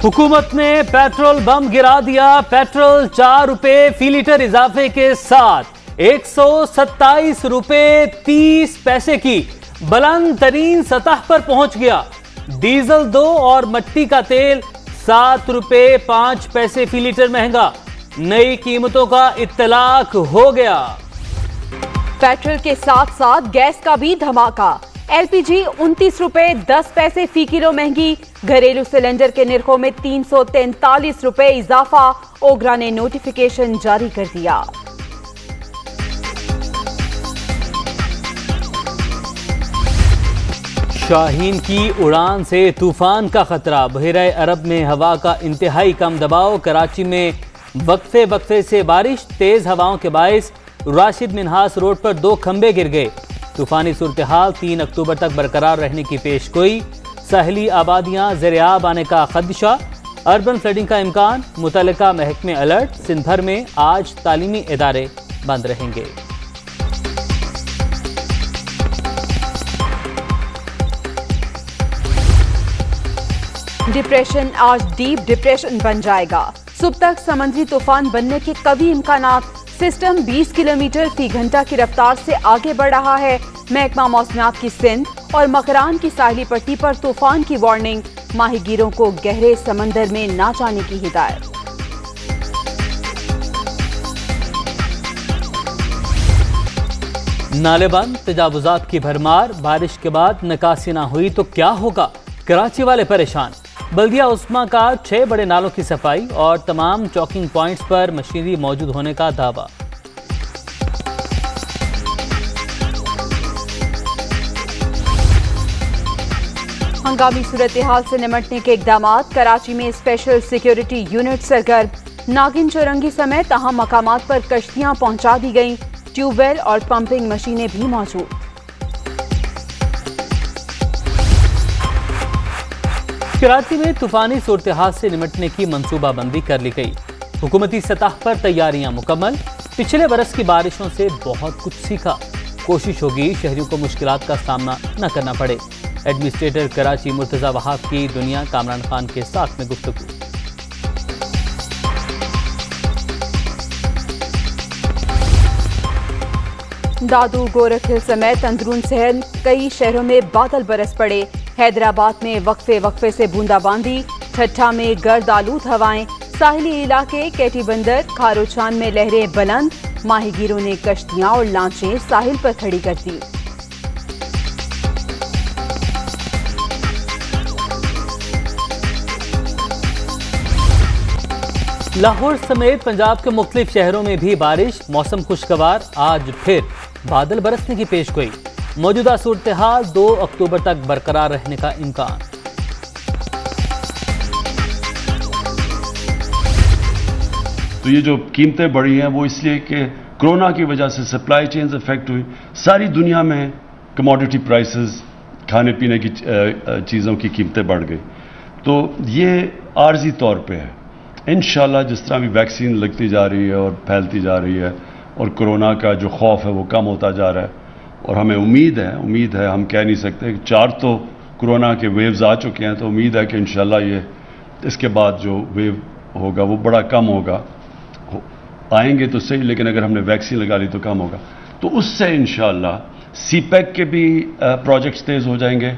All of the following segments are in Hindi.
हुकूमत ने पेट्रोल बम गिरा दिया। पेट्रोल 4 रुपए फी लीटर इजाफे के साथ 127 रुपए 30 पैसे की बुलंद तरीन सतह पर पहुंच गया। डीजल 2 और मट्टी का तेल 7 रुपए 5 पैसे फी लीटर महंगा। नई कीमतों का इत्तलाक हो गया। पेट्रोल के साथ साथ गैस का भी धमाका। एलपीजी 29 रुपए 10 पैसे फी किलो महंगी। घरेलू सिलेंडर के निर्खों में 343 रुपए इजाफा। ओगरा ने नोटिफिकेशन जारी कर दिया। शाहीन की उड़ान से तूफान का खतरा। बहरे अरब में हवा का इंतहाई कम दबाव। कराची में वक्फे वक्फे से बारिश। तेज हवाओं के बायस राशिद मिन्हास रोड पर 2 खंबे गिर गए। तूफानी सूरत हाल 3 अक्टूबर तक बरकरार रहने की पेशगोई। साहली आबादियां ज़ेर-ए-आब आने का खदशा। अर्बन फ्लडिंग का इम्कान। मुतल्लिका महकमे अलर्ट। सिंध भर में आज तालीमी इदारे बंद रहेंगे। डिप्रेशन आज डीप डिप्रेशन बन जाएगा। सुबह तक समुद्री तूफान बनने के कवी इम्कानात। सिस्टम 20 किलोमीटर फी घंटा की रफ्तार से आगे बढ़ रहा है। महकमा मौसमियात की सिंध और मकरान की साहली पट्टी पर तूफान की वार्निंग। माहीगीरों को गहरे समंदर में ना जाने की हिदायत। नाले बंद, तजावुजात की भरमार। बारिश के बाद निकासी ना हुई तो क्या होगा? कराची वाले परेशान। बल्दिया उस्मा का 6 बड़े नालों की सफाई और तमाम चौकिंग पॉइंट्स पर मशीनरी मौजूद होने का दावा। हंगामी सूरत हाल से निमटने के इकदामात। कराची में स्पेशल सिक्योरिटी यूनिट सरगर्म। नागिन चौरंगी समेत अहम मकामात पर कश्तियां पहुंचा दी गईं। ट्यूबवेल और पंपिंग मशीनें भी मौजूद। कराची में तूफानी सूरत हाल से निमटने की मंसूबाबंदी कर ली गई। हुकूमती सतह पर तैयारियां मुकम्मल। पिछले बरस की बारिशों से बहुत कुछ सीखा। कोशिश होगी शहरियों को मुश्किलात का सामना न करना पड़े। एडमिनिस्ट्रेटर कराची मुर्तजा वहाब की दुनिया कामरान खान के साथ में गुफ्तगू। दादू, गोरखपुर समेत अंदरून शहर कई शहरों में बादल बरस पड़े। हैदराबाद में वक्फे वक्फे से बूंदाबांदी। ठट्ठा में गर्द आलूद हवाएं। साहिली इलाके केटी बंदर खारोचान में लहरें बुलंद। माहीगीरों ने कश्तियां और लांचें साहिल पर खड़ी कर दी। लाहौर समेत पंजाब के मुख्तलिफ शहरों में भी बारिश। मौसम खुशगवार। आज फिर बादल बरसने की पेशगोई। मौजूदा सूरत हाल 2 अक्टूबर तक बरकरार रहने का इम्कान। तो ये जो कीमतें बढ़ी हैं वो इसलिए कि कोरोना की वजह से सप्लाई चेन्स अफेक्ट हुई। सारी दुनिया में कमोडिटी प्राइसेस, खाने पीने की चीज़ों की कीमतें बढ़ गई। तो ये आर्जी तौर पे है। इंशाल्लाह जिस तरह भी वैक्सीन लगती जा रही है और फैलती जा रही है और कोरोना का जो खौफ है वो कम होता जा रहा है और हमें उम्मीद है, हम कह नहीं सकते कि 4 तो कोरोना के वेव्स आ चुके हैं, तो उम्मीद है कि इंशाल्लाह ये इसके बाद जो वेव होगा वो बड़ा कम होगा। आएंगे तो सही, लेकिन अगर हमने वैक्सीन लगा ली तो कम होगा। तो उससे इंशाल्लाह सीपैक के भी प्रोजेक्ट्स तेज़ हो जाएंगे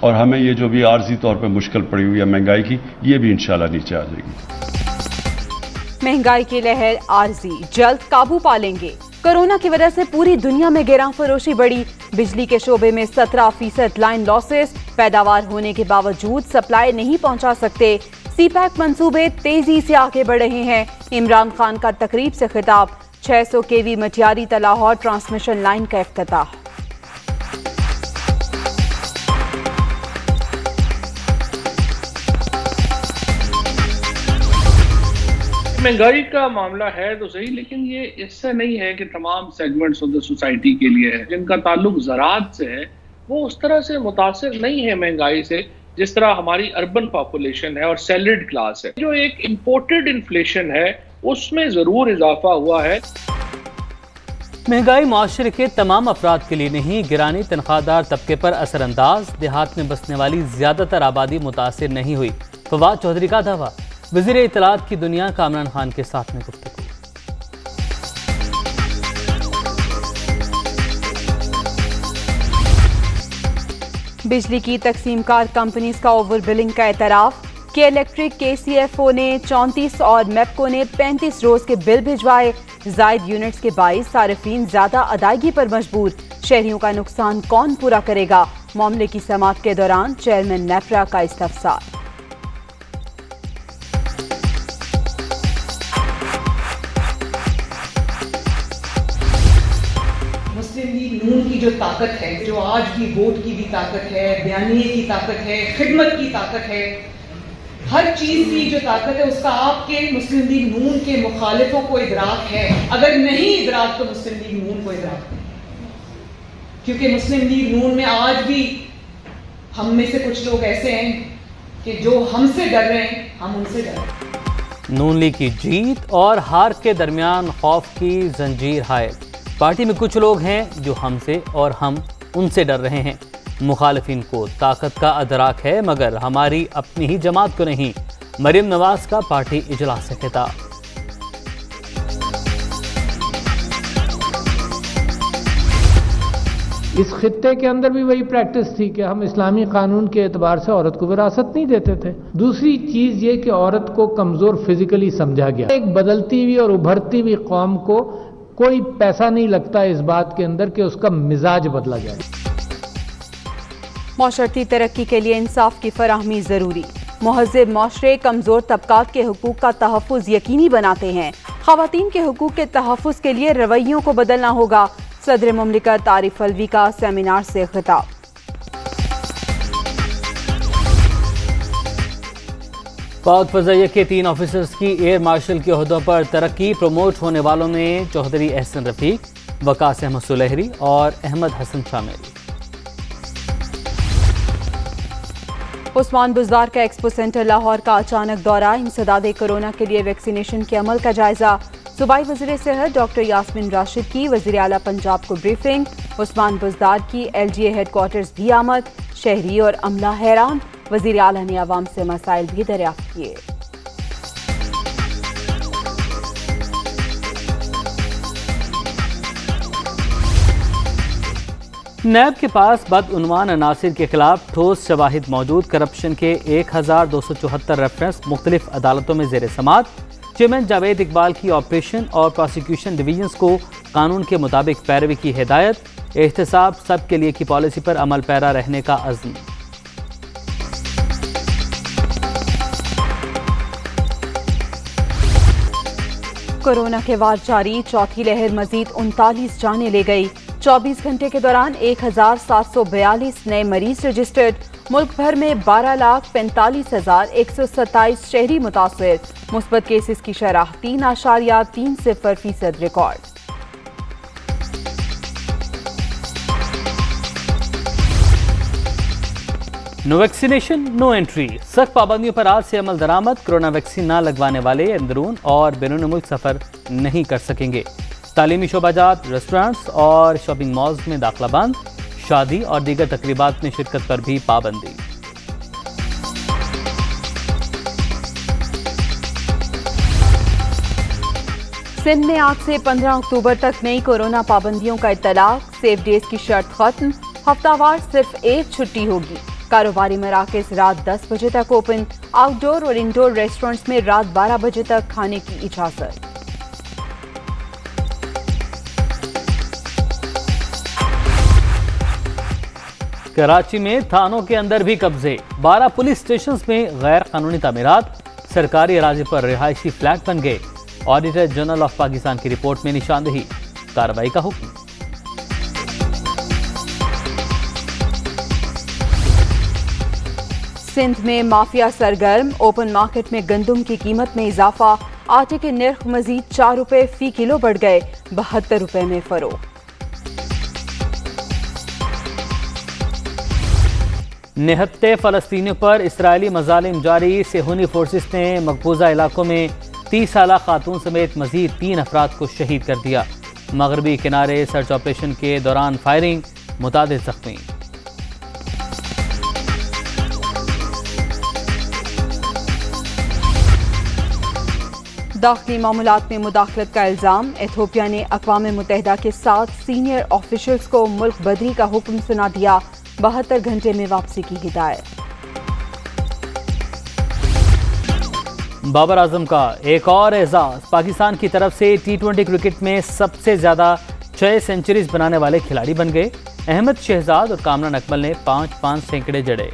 और हमें ये जो भी आर्जी तौर पर मुश्किल पड़ी हुई है महंगाई की, ये भी इंशाल्लाह नीचे आ जाएगी। महंगाई की लहर आर्जी, जल्द काबू पा लेंगे। कोरोना की वजह से पूरी दुनिया में गिरां फरोशी बढ़ी। बिजली के शोबे में 17% लाइन लॉसेस। पैदावार होने के बावजूद सप्लाई नहीं पहुंचा सकते। सीपैक मंसूबे तेजी से आगे बढ़ रहे हैं। इमरान खान का तकरीब से खिताब। 600 केवी मटियारी तलाहौर ट्रांसमिशन लाइन का इफ्तिताह। महंगाई का मामला है तो सही, लेकिन ये इससे नहीं है कि तमाम सेगमेंट्स ऑफ द सोसाइटी के लिए है। जिनका ताल्लुक ज़राअत से है वो उस तरह से मुतासिर नहीं है महंगाई से जिस तरह हमारी अर्बन पॉपुलेशन है और सैलरीड क्लास है। जो एक इम्पोर्टेड इन्फ्लेशन है उसमें ज़रूर इजाफा हुआ है। महंगाई माशरे के तमाम अफराद के लिए नहीं, गिरानी तनख्वाहदार तबके पर असरअंदाज। देहात में बसने वाली ज्यादातर आबादी मुतासिर नहीं हुई। फवाद चौधरी का दावा। वज़ीर इत्तलात की दुनिया कामरान खान के साथ में गुफ्तगू। बिजली की तकसीमकार कंपनीज का ओवर बिलिंग का एतराफ़। के इलेक्ट्रिक KCFO ने 34 और मेपको ने 35 रोज के बिल भिजवाए। जायद यूनिट्स के बाइस सारिफीन ज्यादा अदायगी पर मजबूर। शहरियों का नुकसान कौन पूरा करेगा? मामले की समाअत के दौरान चेयरमैन नेफ्रा का इस्तफसार। मुस्लिम लीग नून की जो ताकत है, जो आज भी वोट की भी ताकत है, बयानिए की ताकत है, खिदमत की ताकत है, हर चीज की जो ताकत है उसका आपके मुस्लिम लीग नून के मुखालिफों को इदराक है। अगर नहीं इदराक तो मुस्लिम लीग नून को इदराक नहीं, क्योंकि मुस्लिम लीग नून में आज भी हम में से कुछ लोग ऐसे हैं कि जो हमसे डर रहे हैं, हम उनसे डर रहे हैं। नून लीग की जीत और हार के दरमियान खौफ की जंजीर हायल। पार्टी में कुछ लोग हैं जो हमसे और हम उनसे डर रहे हैं। मुखालिफिन को ताकत का अदराक है, मगर हमारी अपनी ही जमात को नहीं। मरियम नवाज का पार्टी इजलास से खिताब। इस खित्ते के अंदर भी वही प्रैक्टिस थी कि हम इस्लामी कानून के एतबार से औरत को विरासत नहीं देते थे। दूसरी चीज ये कि औरत को कमजोर फिजिकली समझा गया। एक बदलती हुई और उभरती हुई कौम को कोई पैसा नहीं लगता इस बात के अंदर कि उसका मिजाज बदला जाए। माशरती तरक्की के लिए इंसाफ की फराहमी जरूरी। महज़िब माशरे कमजोर तबकात के हुकूक का तहफ़्फ़ुज़ यकीनी बनाते हैं। ख़वातीन के हुकूक के तहफ़्फ़ुज़ के लिए रवैयों को बदलना होगा। सदर मुमलिकत आरिफ अलवी का सेमिनार से खिताब। पाक फ़ज़ाइया के 3 ऑफिसर्स की एयर मार्शल के ओहदों पर तरक्की। प्रमोट होने वालों में चौधरी एहसन रफीक, वकास अहमद सुलेहरी और अहमद हसन शामिल। उस्मान बुज़दार का एक्सपो सेंटर लाहौर का अचानक दौरा। इंसदाद कोरोना के लिए वैक्सीनेशन के अमल का जायजा। सूबाई वज़ीर सेहत डॉक्टर यास्मीन राशिद की वज़ीर आला पंजाब को ब्रीफिंग। उस्मान बुज़दार की LGA हेडक्वार्टर्स भी आमद। शहरी और अमला हैरान। वज़ीर आला ने आवाम से मसाइल भी दरियाफ्त किए। नैब के पास बदउनवान अनासिर के खिलाफ ठोस शवाहिद मौजूद। करप्शन के 1274 रेफरेंस मुख्तलिफ अदालतों में जेर समात। चेयरमैन जावेद इकबाल की ऑपरेशन और प्रोसिक्यूशन डिवीजन्स को कानून के मुताबिक पैरवी की हिदायत। एहतसाब सबके लिए की पॉलिसी पर अमल पैरा रहने का अज़्म। कोरोना के वार जारी। चौथी लहर मजीद 39 जाने ले गई। 24 घंटे के दौरान 1742 नए मरीज रजिस्टर्ड। मुल्क भर में 12,45,127 शहरी मुतासिर। मुस्बत केसेस की शरह 3.30% record. No vaccination no entry. सख्त पाबंदियों पर आज से अमल दरामद। कोरोना वैक्सीन ना लगवाने वाले अंदरून और बैरून मुल्क सफर नहीं कर सकेंगे। तालीमी शोबाजात, रेस्टोरेंट्स और शॉपिंग मॉल्स में दाखिला बंद। शादी और दीगर तकरीबात में शिरकत पर भी पाबंदी। सिंध में आज से 15 अक्टूबर तक नई कोरोना पाबंदियों का इत्तलाक। सेफ डेज की शर्त खत्म। हफ्तावार सिर्फ एक छुट्टी होगी। कारोबारी मराकज़ रात 10 बजे तक ओपन। आउटडोर और इंडोर रेस्टोरेंट्स में रात 12 बजे तक खाने की इजाजत। कराची में थानों के अंदर भी कब्जे। 12 पुलिस स्टेशन में गैर कानूनी तामीरात। सरकारी अराजी पर रिहायशी फ्लैट बन गए। ऑडिटर जनरल ऑफ पाकिस्तान की रिपोर्ट में निशानदेही। कार्रवाई का हुक्म। सिंध में माफिया सरगर्म। ओपन मार्केट में गंदम की कीमत में इजाफा। आटे के नर्ख मजीद 4 रुपए फी किलो बढ़ गए। 72 रुपए में फरोख्त। निहत्ते फ़लस्तीनियों पर इसराइली मजालिम जारी। सेहूनी फोर्सेस ने मकबूजा इलाकों में 30 साला खातून समेत मजीद 3 अफराद को शहीद कर दिया। मगरबी किनारे सर्च ऑपरेशन के दौरान फायरिंग। मुतादिद जख्मी। दाखिली मामलात में मुदाखलत का इल्जाम। एथियोपिया ने अक़वाम मुत्तहिदा के 7 सीनियर ऑफिशियल्स को मुल्क बदरी का हुक्म सुना दिया। 72 घंटे में वापसी की हिदायत। बाबर आजम का एक और एजाज। पाकिस्तान की तरफ से T20 क्रिकेट में सबसे ज्यादा 6 सेंचुरीज बनाने वाले खिलाड़ी बन गए। अहमद शहजाद और कामरान अकमल ने 5-5 सैकड़े जड़े।